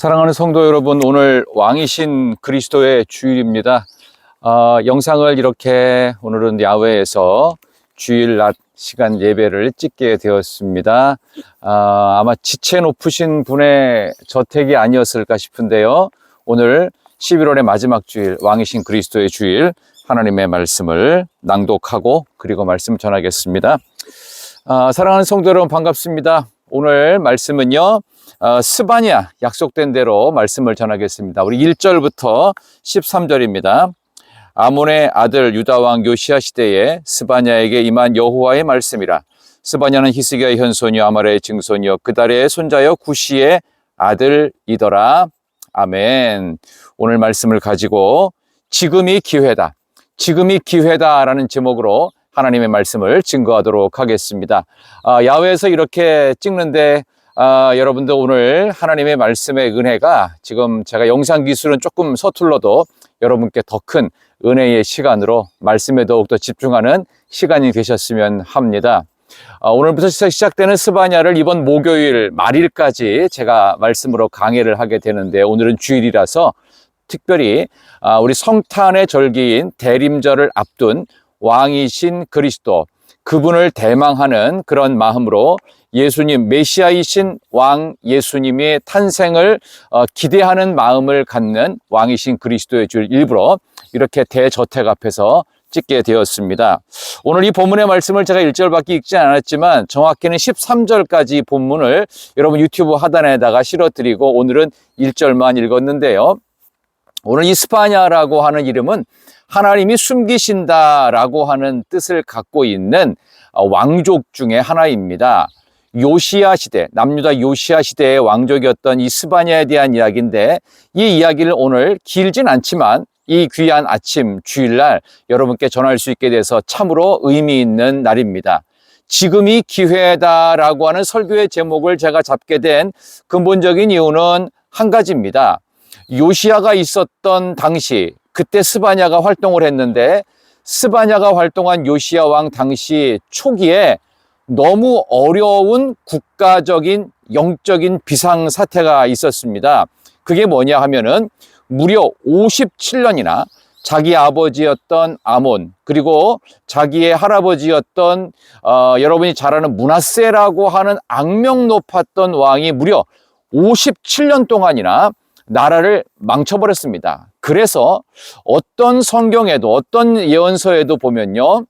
사랑하는 성도 여러분, 오늘 왕이신 그리스도의 주일입니다. 영상을 이렇게 오늘은 야외에서 주일 낮 시간 예배를 찍게 되었습니다. 아마 지체 높으신 분의 저택이 아니었을까 싶은데요. 오늘 11월의 마지막 주일, 왕이신 그리스도의 주일, 하나님의 말씀을 낭독하고 그리고 말씀을 전하겠습니다. 사랑하는 성도 여러분, 반갑습니다. 오늘 말씀은요, 스바냐 약속된 대로 말씀을 전하겠습니다. 우리 1절부터 13절입니다. 아몬의 아들 유다왕 요시야 시대에 스바냐에게 임한 여호와의 말씀이라. 스바냐는 히스기야의 현손이요 아말의 증손이요 그달의 손자여 구시의 아들이더라. 아멘. 오늘 말씀을 가지고 지금이 기회다, 지금이 기회다라는 제목으로 하나님의 말씀을 증거하도록 하겠습니다. 야외에서 이렇게 찍는데 여러분들 오늘 하나님의 말씀의 은혜가 지금 제가 영상 기술은 조금 서툴러도 여러분께 더 큰 은혜의 시간으로 말씀에 더욱더 집중하는 시간이 되셨으면 합니다. 오늘부터 시작되는 스바냐를 이번 목요일 말일까지 제가 말씀으로 강해를 하게 되는데, 오늘은 주일이라서 특별히 우리 성탄의 절기인 대림절을 앞둔 왕이신 그리스도, 그분을 대망하는 그런 마음으로 예수님, 메시아이신 왕 예수님의 탄생을 기대하는 마음을 갖는 왕이신 그리스도의 주일, 일부러 이렇게 대저택 앞에서 찍게 되었습니다. 오늘 이 본문의 말씀을 제가 1절밖에 읽지 않았지만 정확히는 13절까지 본문을 여러분 유튜브 하단에다가 실어드리고 오늘은 1절만 읽었는데요. 오늘 이 스바냐라고 하는 이름은 하나님이 숨기신다라고 하는 뜻을 갖고 있는 왕족 중에 하나입니다. 요시야 시대, 남유다 요시야 시대의 왕족이었던 이 스바냐에 대한 이야기인데, 이 이야기를 오늘 길진 않지만 이 귀한 아침 주일날 여러분께 전할 수 있게 돼서 참으로 의미 있는 날입니다. 지금이 기회다라고 하는 설교의 제목을 제가 잡게 된 근본적인 이유는 한 가지입니다. 요시야가 있었던 당시, 그때 스바냐가 활동을 했는데, 스바냐가 활동한 요시야 왕 당시 초기에 너무 어려운 국가적인 영적인 비상사태가 있었습니다. 그게 뭐냐 하면은 무려 57년이나 자기 아버지였던 아몬, 그리고 자기의 할아버지였던 여러분이 잘 아는 므낫세라고 하는 악명 높았던 왕이 무려 57년 동안이나 나라를 망쳐버렸습니다. 그래서 어떤 성경에도, 어떤 예언서에도 보면요,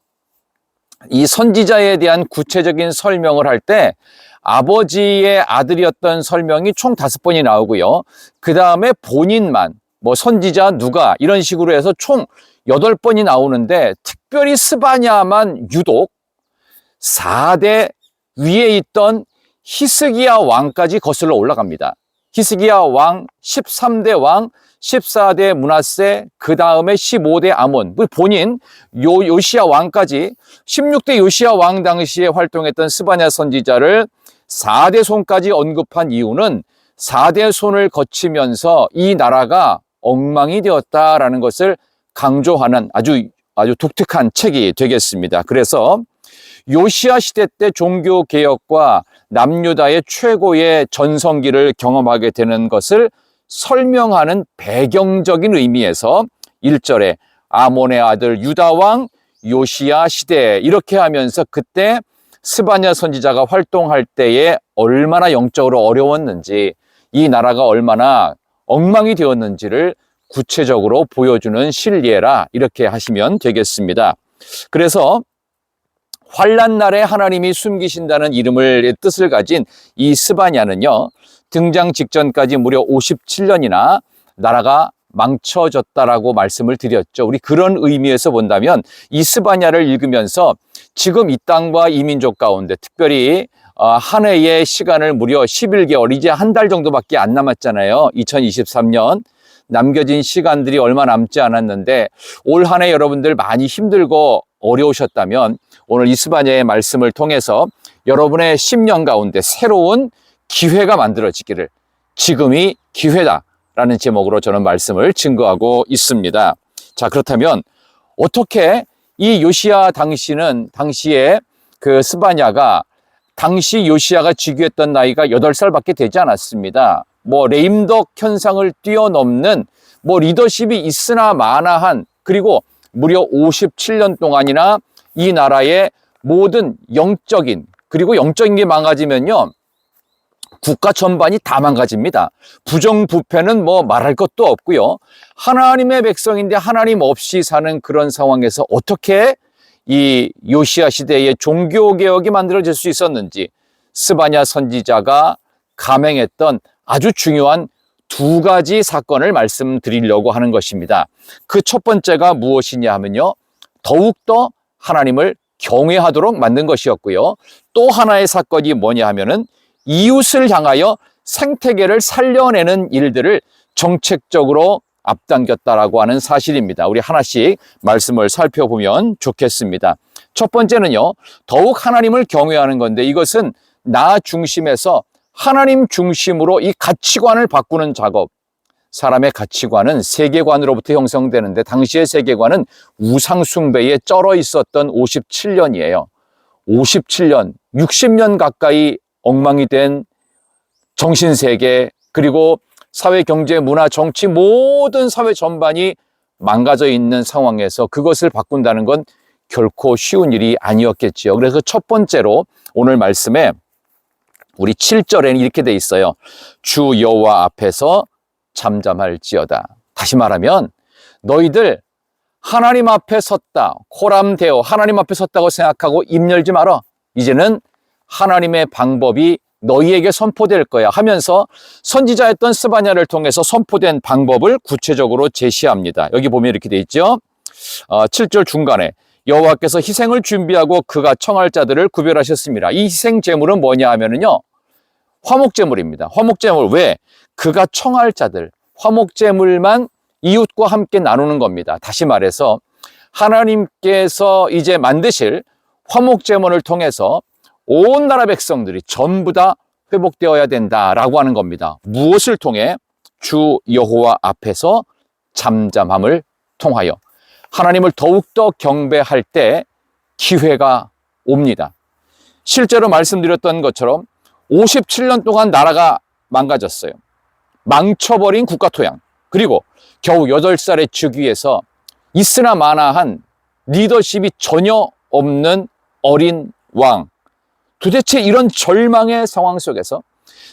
이 선지자에 대한 구체적인 설명을 할 때 아버지의 아들이었던 설명이 총 5번이 나오고요. 그 다음에 본인만, 선지자 누가, 이런 식으로 해서 총 8번이 나오는데, 특별히 스바냐만 유독 4대 위에 있던 히스기야 왕까지 거슬러 올라갑니다. 히스기야 왕, 13대 왕, 14대 므낫세, 그 다음에 15대 아몬, 본인 요시야 왕까지 16대 요시야 왕 당시에 활동했던 스바냐 선지자를 4대 손까지 언급한 이유는 4대 손을 거치면서 이 나라가 엉망이 되었다라는 것을 강조하는 아주 독특한 책이 되겠습니다. 그래서 요시야 시대 때 종교 개혁과 남유다의 최고의 전성기를 경험하게 되는 것을 설명하는 배경적인 의미에서 1절에 아몬의 아들 유다왕 요시야 시대, 이렇게 하면서 그때 스바냐 선지자가 활동할 때에 얼마나 영적으로 어려웠는지, 이 나라가 얼마나 엉망이 되었는지를 구체적으로 보여주는 실예라, 이렇게 하시면 되겠습니다. 그래서 환난 날에 하나님이 숨기신다는 이름을 뜻을 가진 이 스바냐는요, 등장 직전까지 무려 57년이나 나라가 망쳐졌다라고 말씀을 드렸죠. 우리 그런 의미에서 본다면 이 스바냐를 읽으면서 지금 이 땅과 이 민족 가운데 특별히 한 해의 시간을 무려 11개월, 이제 한 달 정도밖에 안 남았잖아요. 2023년 남겨진 시간들이 얼마 남지 않았는데, 올 한 해 여러분들 많이 힘들고 어려우셨다면 오늘 이 스바냐의 말씀을 통해서 여러분의 10년 가운데 새로운 기회가 만들어지기를, 지금이 기회다라는 제목으로 저는 말씀을 증거하고 있습니다. 자, 그렇다면 어떻게 이 요시야 당시에 그 스바냐가, 당시 요시야가 즉위했던 나이가 8살밖에 되지 않았습니다. 뭐 레임덕 현상을 뛰어넘는 뭐 리더십이 있으나 마나한, 그리고 무려 57년 동안이나 이 나라의 모든 영적인, 그리고 영적인 게 망가지면요, 국가 전반이 다 망가집니다. 부정부패는 뭐 말할 것도 없고요. 하나님의 백성인데 하나님 없이 사는 그런 상황에서 어떻게 이 요시야 시대의 종교개혁이 만들어질 수 있었는지, 스바냐 선지자가 감행했던 아주 중요한 두 가지 사건을 말씀드리려고 하는 것입니다. 그 첫 번째가 무엇이냐 하면요, 더욱더 하나님을 경외하도록 만든 것이었고요. 또 하나의 사건이 뭐냐 하면은 이웃을 향하여 생태계를 살려내는 일들을 정책적으로 앞당겼다라고 하는 사실입니다. 우리 하나씩 말씀을 살펴보면 좋겠습니다. 첫 번째는요, 더욱 하나님을 경외하는 건데, 이것은 나 중심에서 하나님 중심으로 이 가치관을 바꾸는 작업. 사람의 가치관은 세계관으로부터 형성되는데, 당시의 세계관은 우상숭배에 쩔어 있었던 57년이에요. 57년, 60년 가까이 엉망이 된 정신세계, 그리고 사회, 경제, 문화, 정치 모든 사회 전반이 망가져 있는 상황에서 그것을 바꾼다는 건 결코 쉬운 일이 아니었겠지요. 그래서 첫 번째로 오늘 말씀에 우리 7절에는 이렇게 돼 있어요. 주 여호와 앞에서 잠잠할지어다. 다시 말하면 너희들 하나님 앞에 섰다, 코람되어 하나님 앞에 섰다고 생각하고 입 열지 마라. 이제는 하나님의 방법이 너희에게 선포될 거야 하면서 선지자였던 스바냐를 통해서 선포된 방법을 구체적으로 제시합니다. 여기 보면 이렇게 돼 있죠. 7절 중간에 여호와께서 희생을 준비하고 그가 청할 자들을 구별하셨습니다. 이 희생 제물은 뭐냐 하면은요, 화목제물입니다. 화목제물. 왜? 그가 청할 자들, 화목제물만 이웃과 함께 나누는 겁니다. 다시 말해서 하나님께서 이제 만드실 화목제물을 통해서 온 나라 백성들이 전부 다 회복되어야 된다라고 하는 겁니다. 무엇을 통해? 주 여호와 앞에서 잠잠함을 통하여 하나님을 더욱더 경배할 때 기회가 옵니다. 실제로 말씀드렸던 것처럼 57년 동안 나라가 망가졌어요. 망쳐버린 국가 토양, 그리고 겨우 8살의 즉위에서 있으나 마나한 리더십이 전혀 없는 어린 왕. 도대체 이런 절망의 상황 속에서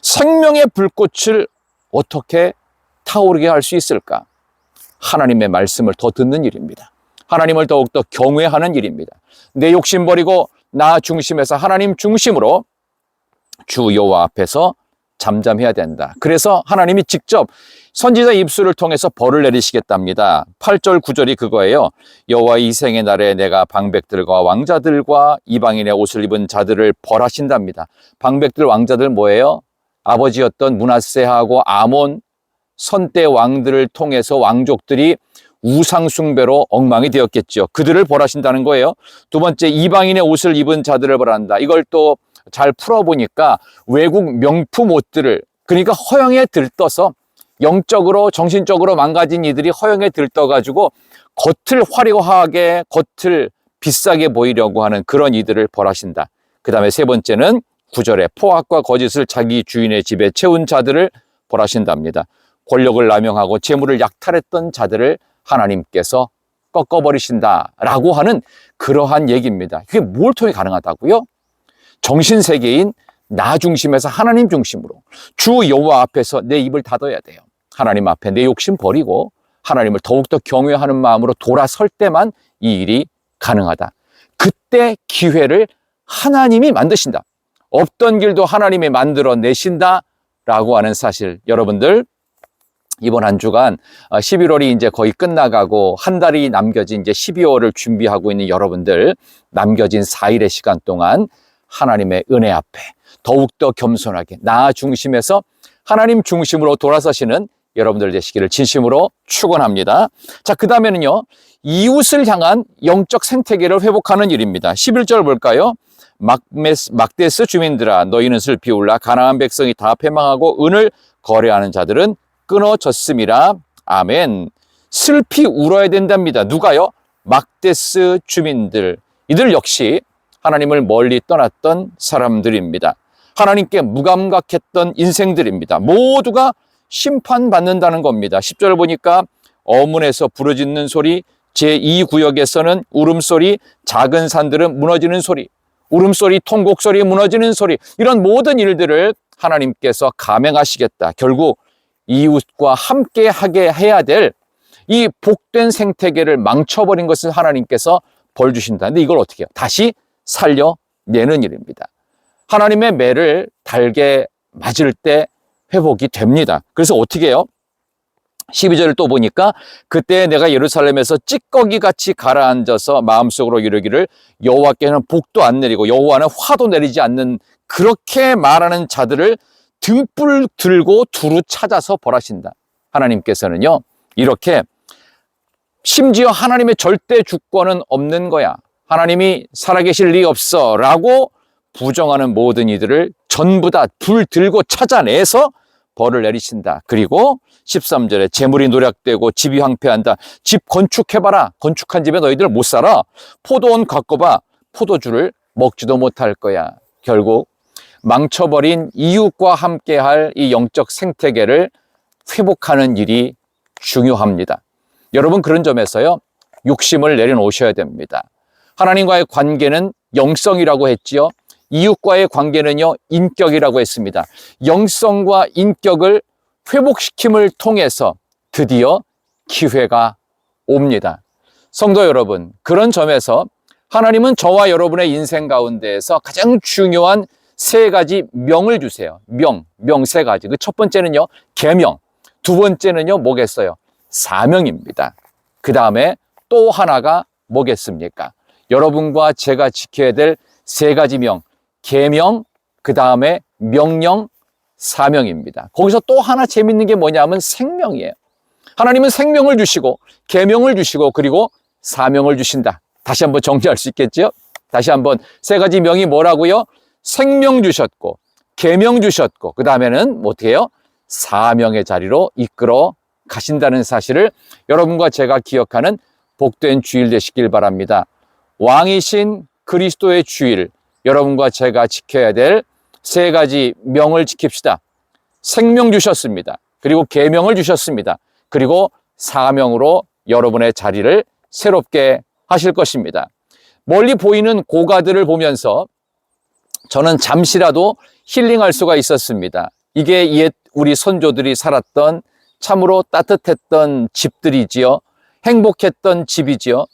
생명의 불꽃을 어떻게 타오르게 할 수 있을까? 하나님의 말씀을 더 듣는 일입니다. 하나님을 더욱더 경외하는 일입니다. 내 욕심 버리고 나 중심에서 하나님 중심으로 주 여호와 앞에서 잠잠해야 된다. 그래서 하나님이 직접 선지자 입술을 통해서 벌을 내리시겠답니다. 8절 9절이 그거예요. 여호와의 희생의 날에 내가 방백들과 왕자들과 이방인의 옷을 입은 자들을 벌하신답니다. 방백들, 왕자들 뭐예요? 아버지였던 므낫세하고 아몬 선대 왕들을 통해서 왕족들이 우상숭배로 엉망이 되었겠죠. 그들을 벌하신다는 거예요. 두 번째, 이방인의 옷을 입은 자들을 벌한다. 이걸 또 잘 풀어보니까 외국 명품 옷들을, 그러니까 허영에 들떠서 영적으로 정신적으로 망가진 이들이 허영에 들떠가지고 겉을 화려하게, 겉을 비싸게 보이려고 하는 그런 이들을 벌하신다. 그 다음에 세 번째는 9절에 포악과 거짓을 자기 주인의 집에 채운 자들을 벌하신답니다. 권력을 남용하고 재물을 약탈했던 자들을 하나님께서 꺾어버리신다라고 하는 그러한 얘기입니다. 그게 뭘 통해 가능하다고요? 정신세계인 나 중심에서 하나님 중심으로 주 여호와 앞에서 내 입을 닫아야 돼요. 하나님 앞에 내 욕심 버리고 하나님을 더욱더 경외하는 마음으로 돌아설 때만 이 일이 가능하다. 그때 기회를 하나님이 만드신다. 없던 길도 하나님이 만들어내신다라고 하는 사실, 여러분들 이번 한 주간 11월이 이제 거의 끝나가고 한 달이 남겨진 이제 12월을 준비하고 있는 여러분들, 남겨진 4일의 시간 동안 하나님의 은혜 앞에 더욱더 겸손하게 나 중심에서 하나님 중심으로 돌아서시는 여러분들 되시기를 진심으로 축원합니다. 자, 그 다음에는요, 이웃을 향한 영적 생태계를 회복하는 일입니다. 11절 볼까요? 막데스 주민들아, 너희는 슬피 울라. 가나안 백성이 다 패망하고 은을 거래하는 자들은 끊어졌음이라. 아멘. 슬피 울어야 된답니다. 누가요? 막데스 주민들. 이들 역시 하나님을 멀리 떠났던 사람들입니다. 하나님께 무감각했던 인생들입니다. 모두가 심판받는다는 겁니다. 10절 보니까 어문에서 부르짖는 소리, 제2구역에서는 울음소리, 작은 산들은 무너지는 소리, 울음소리, 통곡소리, 무너지는 소리, 이런 모든 일들을 하나님께서 감행하시겠다. 결국 이웃과 함께 하게 해야 될 이 복된 생태계를 망쳐버린 것을 하나님께서 벌 주신다. 근데 이걸 어떻게 해요? 다시 살려내는 일입니다. 하나님의 매를 달게 맞을 때 회복이 됩니다. 그래서 어떻게 해요? 12절을 또 보니까 그때 내가 예루살렘에서 찌꺼기같이 가라앉아서 마음속으로 이르기를 여호와께는 복도 안 내리고 여호와는 화도 내리지 않는, 그렇게 말하는 자들을 등불 들고 두루 찾아서 벌하신다. 하나님께서는요, 이렇게 심지어 하나님의 절대 주권은 없는 거야, 하나님이 살아계실 리 없어 라고 부정하는 모든 이들을 전부 다 불 들고 찾아내서 벌을 내리신다. 그리고 13절에 재물이 노략되고 집이 황폐한다. 집 건축해봐라. 건축한 집에 너희들 못 살아. 포도원 갖고봐. 포도주를 먹지도 못할 거야. 결국 망쳐버린 이웃과 함께할 이 영적 생태계를 회복하는 일이 중요합니다. 여러분, 그런 점에서요, 욕심을 내려놓으셔야 됩니다. 하나님과의 관계는 영성이라고 했지요. 이웃과의 관계는요, 인격이라고 했습니다. 영성과 인격을 회복시킴을 통해서 드디어 기회가 옵니다. 성도 여러분, 그런 점에서 하나님은 저와 여러분의 인생 가운데에서 가장 중요한 세 가지 명을 주세요. 명 세 가지. 그 첫 번째는요, 계명. 두 번째는요, 뭐겠어요? 사명입니다. 그 다음에 또 하나가 뭐겠습니까? 여러분과 제가 지켜야 될 세 가지 명, 계명, 그 다음에 명령, 사명입니다. 거기서 또 하나 재밌는 게 뭐냐면 생명이에요. 하나님은 생명을 주시고 계명을 주시고 그리고 사명을 주신다. 다시 한번 정리할 수 있겠죠? 다시 한번 세 가지 명이 뭐라고요? 생명 주셨고 계명 주셨고 그 다음에는 어떻게 해요? 사명의 자리로 이끌어 가신다는 사실을 여러분과 제가 기억하는 복된 주일 되시길 바랍니다. 왕이신 그리스도의 주일, 여러분과 제가 지켜야 될 세 가지 명을 지킵시다. 생명 주셨습니다. 그리고 계명을 주셨습니다. 그리고 사명으로 여러분의 자리를 새롭게 하실 것입니다. 멀리 보이는 고가들을 보면서 저는 잠시라도 힐링할 수가 있었습니다. 이게 옛 우리 선조들이 살았던 참으로 따뜻했던 집들이지요. 행복했던 집이지요.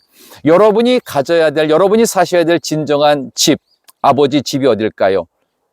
여러분이 가져야 될, 여러분이 사셔야 될 진정한 집, 아버지 집이 어딜까요?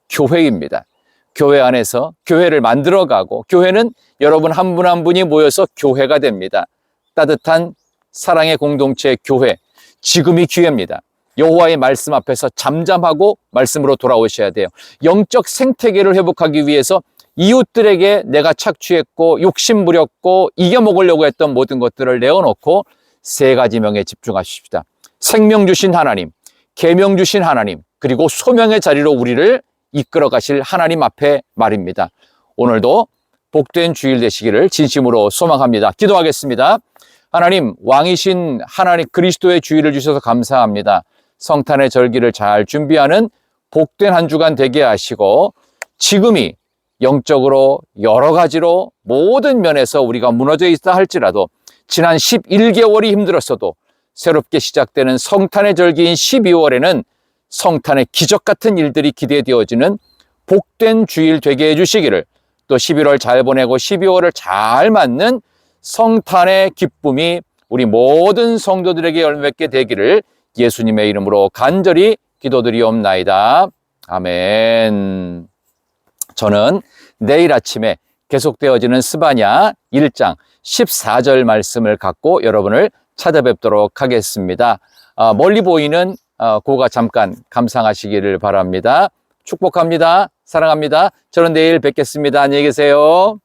교회입니다. 교회 안에서 교회를 만들어가고, 교회는 여러분 한 분 한 분이 모여서 교회가 됩니다. 따뜻한 사랑의 공동체 교회, 지금이 기회입니다. 여호와의 말씀 앞에서 잠잠하고 말씀으로 돌아오셔야 돼요. 영적 생태계를 회복하기 위해서 이웃들에게 내가 착취했고 욕심 부렸고 이겨먹으려고 했던 모든 것들을 내어놓고 세 가지 명에 집중하십시다. 생명 주신 하나님, 계명 주신 하나님, 그리고 소명의 자리로 우리를 이끌어 가실 하나님 앞에 말입니다. 오늘도 복된 주일 되시기를 진심으로 소망합니다. 기도하겠습니다. 하나님, 왕이신 하나님 그리스도의 주일을 주셔서 감사합니다. 성탄의 절기를 잘 준비하는 복된 한 주간 되게 하시고, 지금이 영적으로 여러 가지로 모든 면에서 우리가 무너져 있다 할지라도 지난 11개월이 힘들었어도 새롭게 시작되는 성탄의 절기인 12월에는 성탄의 기적 같은 일들이 기대되어지는 복된 주일 되게 해주시기를, 또 11월 잘 보내고 12월을 잘 맞는 성탄의 기쁨이 우리 모든 성도들에게 열매맺게 되기를 예수님의 이름으로 간절히 기도드리옵나이다. 아멘. 저는 내일 아침에 계속되어지는 스바냐 1장 14절 말씀을 갖고 여러분을 찾아뵙도록 하겠습니다. 멀리 보이는 고가 잠깐 감상하시기를 바랍니다. 축복합니다. 사랑합니다. 저는 내일 뵙겠습니다. 안녕히 계세요.